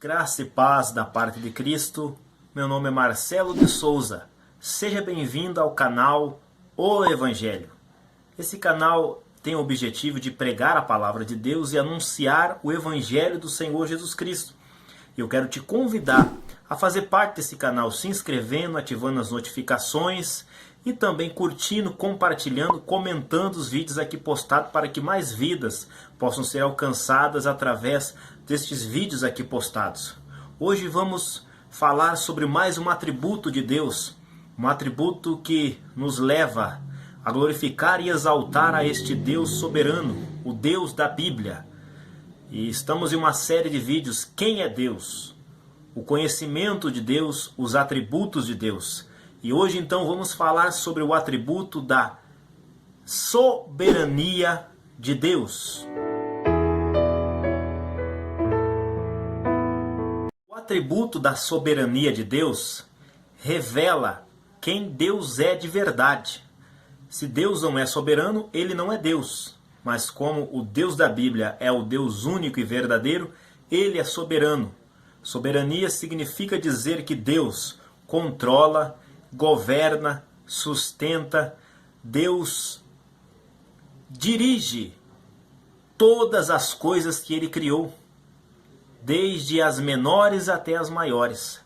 Graça e paz da parte de Cristo. Meu nome é Marcelo de Souza. Seja bem-vindo ao canal O Evangelho. Esse canal tem o objetivo de pregar a palavra de Deus e anunciar o Evangelho do Senhor Jesus Cristo. Eu quero te convidar a fazer parte desse canal, se inscrevendo, ativando as notificações e também curtindo, compartilhando, comentando os vídeos aqui postados para que mais vidas possam ser alcançadas através destes vídeos aqui postados. Hoje vamos falar sobre mais um atributo de Deus, um atributo que nos leva a glorificar e exaltar a este Deus soberano, o Deus da Bíblia. E estamos em uma série de vídeos, Quem é Deus? O conhecimento de Deus, os atributos de Deus. E hoje então vamos falar sobre o atributo da soberania de Deus. O atributo da soberania de Deus revela quem Deus é de verdade. Se Deus não é soberano, ele não é Deus. Mas como o Deus da Bíblia é o Deus único e verdadeiro, ele é soberano. Soberania significa dizer que Deus controla, governa, sustenta, Deus dirige todas as coisas que ele criou, desde as menores até as maiores.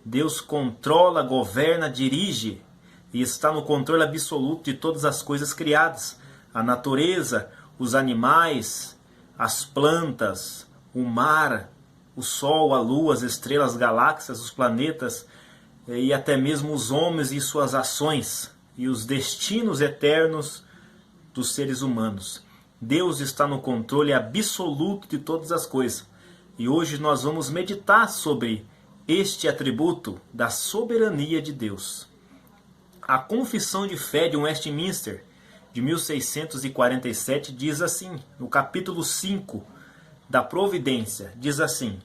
Deus controla, governa, dirige e está no controle absoluto de todas as coisas criadas. A natureza, os animais, as plantas, o mar, o sol, a lua, as estrelas, as galáxias, os planetas e até mesmo os homens e suas ações e os destinos eternos dos seres humanos. Deus está no controle absoluto de todas as coisas. E hoje nós vamos meditar sobre este atributo da soberania de Deus. A Confissão de Fé de Westminster, de 1647, diz assim, no capítulo 5 da Providência, diz assim: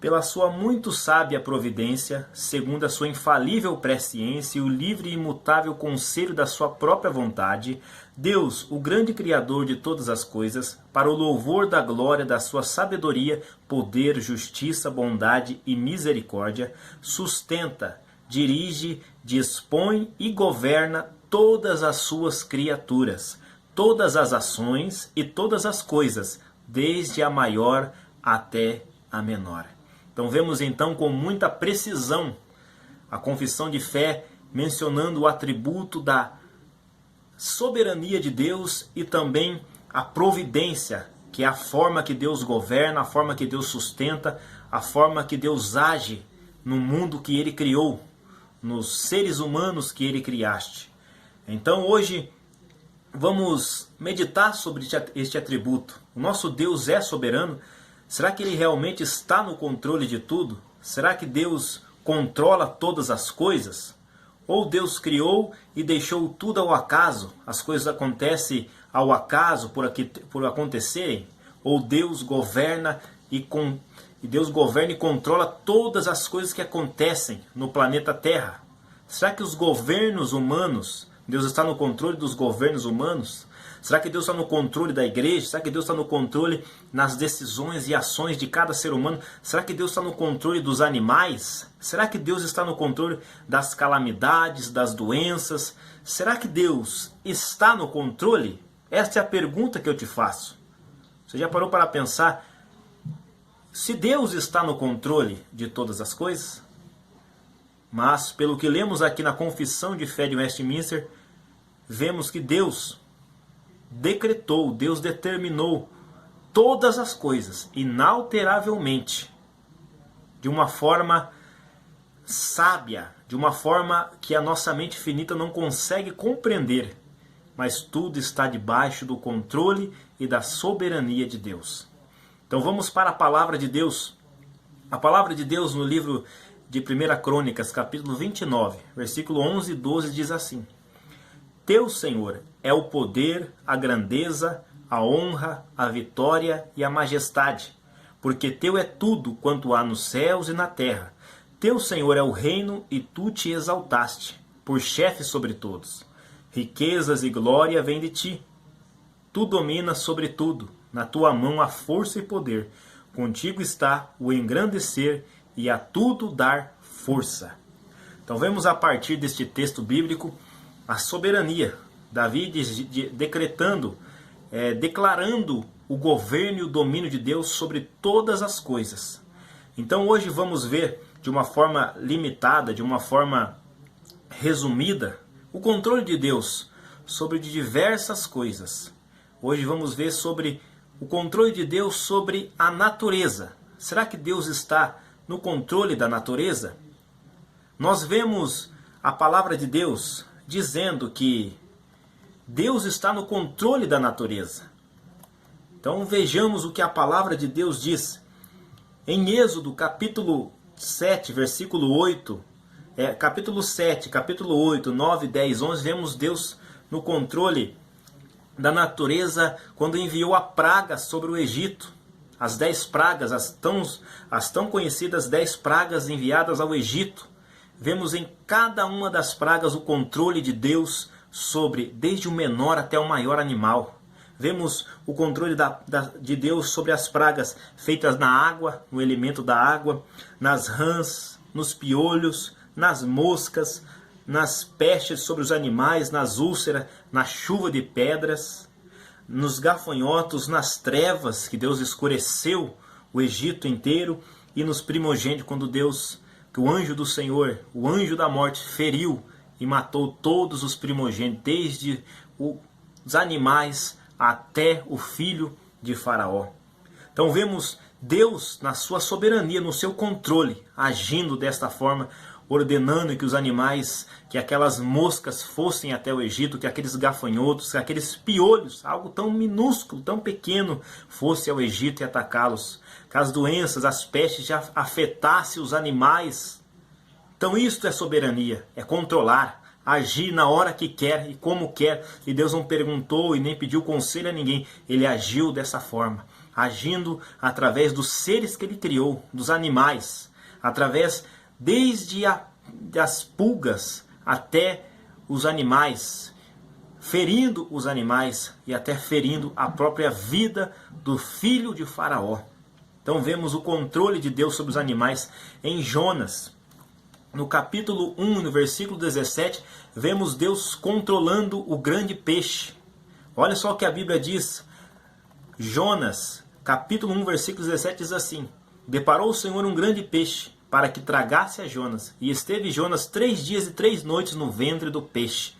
pela sua muito sábia providência, segundo a sua infalível presciência e o livre e imutável conselho da sua própria vontade, Deus, o grande Criador de todas as coisas, para o louvor da glória da sua sabedoria, poder, justiça, bondade e misericórdia, sustenta, dirige, dispõe e governa todas as suas criaturas, todas as ações e todas as coisas, desde a maior até a menor. Então vemos então com muita precisão a confissão de fé mencionando o atributo da soberania de Deus e também a providência, que é a forma que Deus governa, a forma que Deus sustenta, a forma que Deus age no mundo que Ele criou, nos seres humanos que Ele criaste. Então hoje vamos meditar sobre este atributo. O nosso Deus é soberano. Será que Ele realmente está no controle de tudo? Será que Deus controla todas as coisas? Ou Deus criou e deixou tudo ao acaso? As coisas acontecem ao acaso por acontecerem? Ou Deus governa e controla todas as coisas que acontecem no planeta Terra? Será que os governos humanos, Deus está no controle dos governos humanos? Será que Deus está no controle da igreja? Será que Deus está no controle nas decisões e ações de cada ser humano? Será que Deus está no controle dos animais? Será que Deus está no controle das calamidades, das doenças? Será que Deus está no controle? Esta é a pergunta que eu te faço. Você já parou para pensar? Se Deus está no controle de todas as coisas? Mas, pelo que lemos aqui na Confissão de Fé de Westminster, vemos que Deus decretou, Deus determinou todas as coisas inalteravelmente, de uma forma sábia, de uma forma que a nossa mente finita não consegue compreender, mas tudo está debaixo do controle e da soberania de Deus. Então vamos para a palavra de Deus. A palavra de Deus no livro de 1 Crônicas, capítulo 29, versículo 11 e 12 diz assim: Teu, Senhor, é o poder, a grandeza, a honra, a vitória e a majestade, porque teu é tudo quanto há nos céus e na terra. Teu, Senhor, é o reino e tu te exaltaste, por chefe sobre todos. Riquezas e glória vêm de ti. Tu dominas sobre tudo, na tua mão há força e poder. contigo está o engrandecer e a tudo dar força. Então vemos a partir deste texto bíblico a soberania. Davi decretando, declarando o governo e o domínio de Deus sobre todas as coisas. Então hoje vamos ver de uma forma limitada, de uma forma resumida, o controle de Deus sobre diversas coisas. Hoje vamos ver sobre o controle de Deus sobre a natureza. Será que Deus está no controle da natureza? Nós vemos a palavra de Deus dizendo que Deus está no controle da natureza. Então vejamos o que a palavra de Deus diz. Em Êxodo capítulo 7, versículo 8, capítulo 7, capítulo 8, 9, 10, 11, vemos Deus no controle da natureza quando enviou a praga sobre o Egito. As 10 pragas, as tão conhecidas 10 pragas enviadas ao Egito. Vemos em cada uma das pragas o controle de Deus sobre, desde o menor até o maior animal. Vemos o controle de Deus sobre as pragas feitas na água, no elemento da água, nas rãs, nos piolhos, nas moscas, nas pestes sobre os animais, nas úlceras, na chuva de pedras, nos gafanhotos, nas trevas, que Deus escureceu o Egito inteiro, e nos primogênitos, quando que o anjo do Senhor, o anjo da morte, feriu e matou todos os primogênitos, desde os animais até o filho de Faraó. Então vemos Deus na sua soberania, no seu controle, agindo desta forma, ordenando que os animais, que aquelas moscas fossem até o Egito, que aqueles gafanhotos, que aqueles piolhos, algo tão minúsculo, tão pequeno, fosse ao Egito e atacá-los. Que as doenças, as pestes já afetassem os animais. Então isto é soberania, é controlar, agir na hora que quer e como quer. E Deus não perguntou e nem pediu conselho a ninguém. Ele agiu dessa forma, agindo através dos seres que ele criou, dos animais, através desde as pulgas até os animais, ferindo os animais e até ferindo a própria vida do filho de Faraó. Então vemos o controle de Deus sobre os animais em Jonas. No capítulo 1, no versículo 17, vemos Deus controlando o grande peixe. Olha só o que a Bíblia diz. Jonas, capítulo 1, versículo 17, diz assim: Deparou o Senhor um grande peixe, para que tragasse a Jonas. E esteve Jonas 3 dias e 3 noites no ventre do peixe.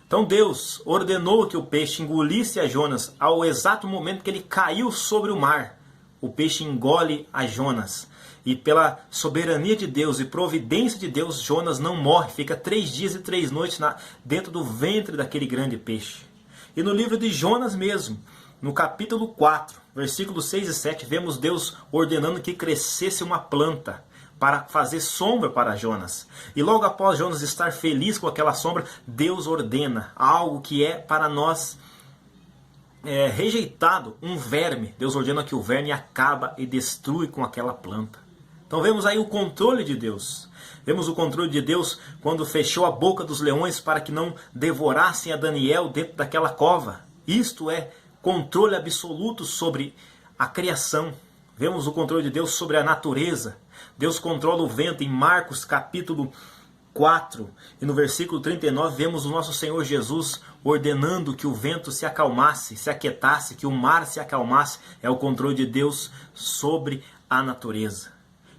Então Deus ordenou que o peixe engolisse a Jonas ao exato momento que ele caiu sobre o mar. O peixe engole a Jonas. E pela soberania de Deus e providência de Deus, Jonas não morre. Fica 3 dias e 3 noites dentro do ventre daquele grande peixe. E no livro de Jonas mesmo, no capítulo 4, versículos 6 e 7, vemos Deus ordenando que crescesse uma planta para fazer sombra para Jonas. E logo após Jonas estar feliz com aquela sombra, Deus ordena algo que é para nós rejeitado, um verme. Deus ordena que o verme acaba e destrui com aquela planta. Então vemos aí o controle de Deus. Vemos o controle de Deus quando fechou a boca dos leões para que não devorassem a Daniel dentro daquela cova. Isto é controle absoluto sobre a criação. Vemos o controle de Deus sobre a natureza. Deus controla o vento. Em Marcos capítulo 4 e no versículo 39 vemos o nosso Senhor Jesus ordenando que o vento se acalmasse, se aquietasse, que o mar se acalmasse. É o controle de Deus sobre a natureza.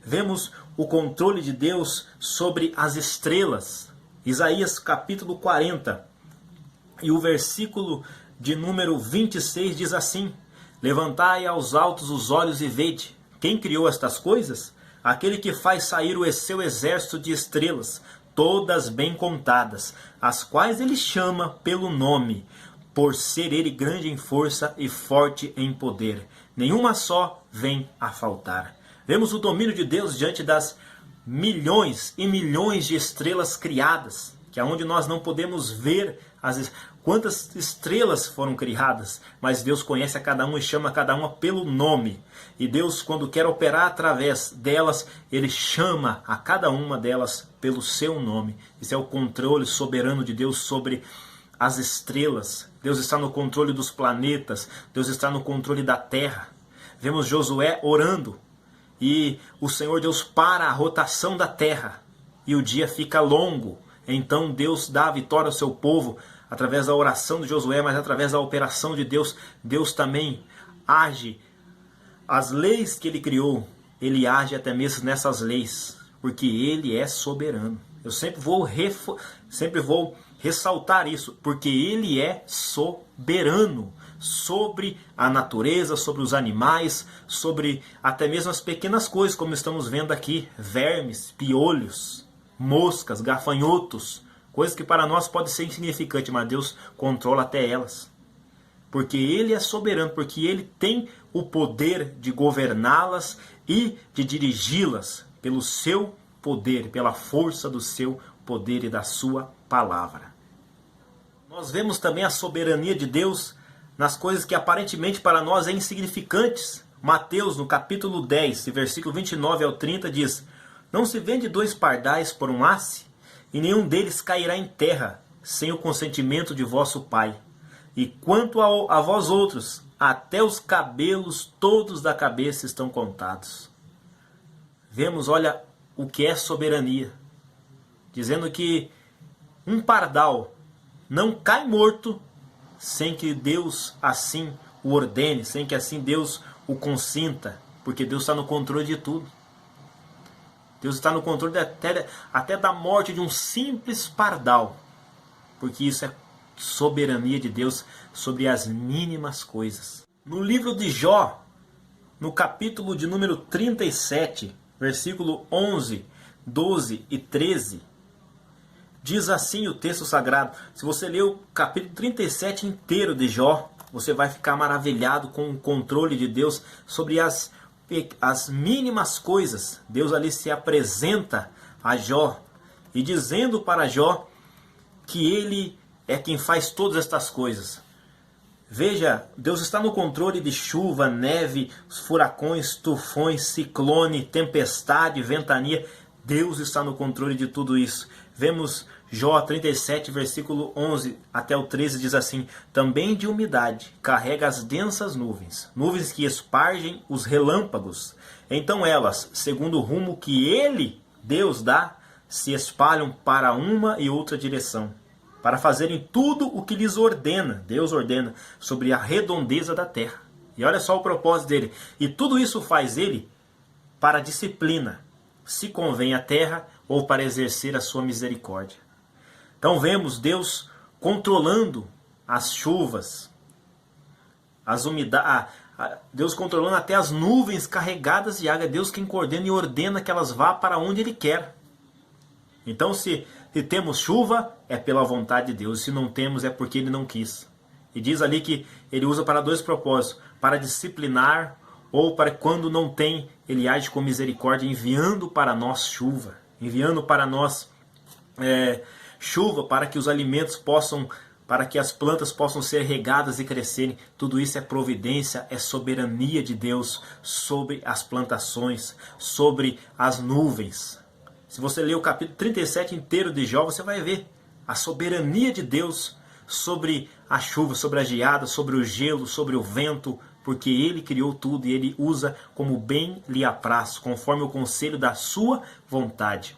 Vemos o controle de Deus sobre as estrelas. Isaías capítulo 40 e o versículo de número 26 diz assim: Levantai aos altos os olhos e vede. Quem criou estas coisas? Aquele que faz sair o seu exército de estrelas, todas bem contadas, as quais ele chama pelo nome, por ser ele grande em força e forte em poder. Nenhuma só vem a faltar. Vemos o domínio de Deus diante das milhões e milhões de estrelas criadas, que é onde nós não podemos ver quantas estrelas foram criadas, mas Deus conhece a cada uma e chama a cada uma pelo nome. E Deus, quando quer operar através delas, Ele chama a cada uma delas pelo seu nome. Isso é o controle soberano de Deus sobre as estrelas. Deus está no controle dos planetas. Deus está no controle da Terra. Vemos Josué orando e o Senhor Deus para a rotação da terra e o dia fica longo. Então Deus dá a vitória ao seu povo através da oração de Josué, mas através da operação de Deus, Deus também age. As leis que ele criou, ele age até mesmo nessas leis, porque ele é soberano. Eu sempre vou ressaltar isso, porque ele é soberano sobre a natureza, sobre os animais, sobre até mesmo as pequenas coisas, como estamos vendo aqui, vermes, piolhos, moscas, gafanhotos, coisas que para nós podem ser insignificantes, mas Deus controla até elas. Porque ele é soberano, porque ele tem o poder de governá-las e de dirigi-las pelo seu poder, pela força do seu poder e da sua palavra. Nós vemos também a soberania de Deus nas coisas que aparentemente para nós é insignificantes. Mateus, no capítulo 10, versículo 29 ao 30, diz: Não se vende 2 pardais por um asse, e nenhum deles cairá em terra, sem o consentimento de vosso Pai. E quanto a vós outros, até os cabelos todos da cabeça estão contados. Vemos, olha, o que é soberania. Dizendo que um pardal não cai morto sem que Deus assim o ordene, sem que assim Deus o consinta, porque Deus está no controle de tudo. Deus está no controle até da morte de um simples pardal, porque isso é soberania de Deus sobre as mínimas coisas. No livro de Jó, no capítulo de número 37, versículo 11, 12 e 13, diz assim o texto sagrado. Se você ler o capítulo 37 inteiro de Jó, você vai ficar maravilhado com o controle de Deus sobre as mínimas coisas. Deus ali se apresenta a Jó e dizendo para Jó que ele é quem faz todas estas coisas. Veja, Deus está no controle de chuva, neve, furacões, tufões, ciclone, tempestade, ventania. Deus está no controle de tudo isso. Vemos Jó 37, versículo 11 até o 13, diz assim: Também de umidade carrega as densas nuvens, nuvens que espargem os relâmpagos. Então elas, segundo o rumo que Ele, Deus, dá, se espalham para uma e outra direção, para fazerem tudo o que lhes ordena, Deus ordena, sobre a redondeza da terra. E olha só o propósito dele. E tudo isso faz ele para a disciplina, se convém à terra ou para exercer a sua misericórdia. Então vemos Deus controlando as chuvas, as umidades, Deus controlando até as nuvens carregadas de água. É Deus quem coordena e ordena que elas vá para onde Ele quer. Então se temos chuva, é pela vontade de Deus. Se não temos, é porque Ele não quis. E diz ali que Ele usa para 2 propósitos: para disciplinar, ou para quando não tem, Ele age com misericórdia, enviando para nós chuva. Enviando para nós chuva, para que os alimentos possam, para que as plantas possam ser regadas e crescerem. Tudo isso é providência, é soberania de Deus sobre as plantações, sobre as nuvens. Se você ler o capítulo 37 inteiro de Jó, você vai ver a soberania de Deus sobre a chuva, sobre a geada, sobre o gelo, sobre o vento, porque Ele criou tudo e Ele usa como bem lhe apraz, conforme o conselho da sua vontade.